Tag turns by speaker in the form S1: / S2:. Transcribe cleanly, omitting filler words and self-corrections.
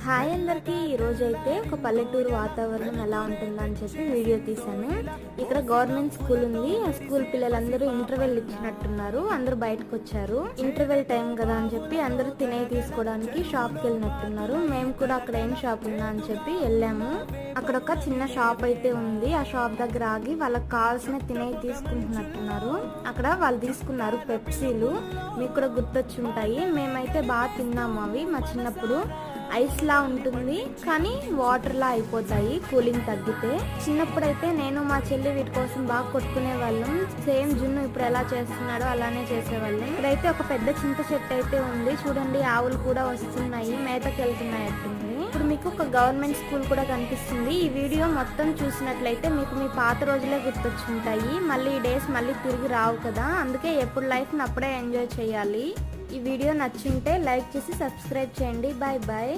S1: Hi అందరికీ. ఈరోజు అయితే ఒక పల్లెటూరు వాతావరణం ఎలా ఉంటుందని చెప్పి వీడియో తీశాను. ఇక్కడ గవర్నమెంట్ స్కూల్ ఉంది. ఆ స్కూల్ పిల్లలందరూ ఇంటర్వెల్ ఇచ్చినట్టున్నారు. అందరూ బయటకు వచ్చారు. ఇంటర్వెల్ టైం కదా అని చెప్పి అందరూ తినే తీసుకోవడానికి షాప్కి వెళ్ళినట్టున్నారు. మేము కూడా అక్కడ ఏం షాప్ ఉందా అని చెప్పి వెళ్ళాము. అక్కడ ఒక చిన్న షాప్ అయితే ఉంది. ఆ షాప్ దగ్గర ఆగి వాళ్ళకి కావాల్సిన తినేవి తీసుకుంటున్నట్టున్నారు. అక్కడ వాళ్ళు తీసుకున్నారు పెప్సీలు. మీకు కూడా గుర్తొచ్చి ఉంటాయి. మేమైతే బాగా తిన్నాము. అవి మా చిన్నప్పుడు ఐస్ లా ఉంటుంది, కానీ వాటర్ లా అయిపోతాయి కూలింగ్ తగ్గితే. చిన్నప్పుడైతే నేను మా చెల్లి వీటి కోసం బాగా కొట్టుకునే వాళ్ళం. సేమ్ జున్ను ఇప్పుడు ఎలా చేస్తున్నాడో అలానే చేసేవాళ్ళం. ఇక్కడైతే ఒక పెద్ద చింత చెట్టు అయితే ఉంది. చూడండి, ఆవులు కూడా వస్తున్నాయి, మేతకి వెళ్తున్నాయి అట్టుంది. ఇప్పుడు మీకు ఒక గవర్నమెంట్ స్కూల్ కూడా కనిపిస్తుంది. ఈ వీడియో మొత్తం చూసినట్లయితే మీకు మీ పాత రోజులే గుర్తొచ్చుంటాయి. మళ్ళీ ఈ డేస్ మళ్ళీ తిరిగి రావు కదా, అందుకే ఎప్పుడు లైఫ్ని అప్పుడే ఎంజాయ్ చేయాలి. ఈ వీడియో నచ్చుంటే లైక్ చేసి సబ్స్క్రైబ్ చేయండి. Bye bye.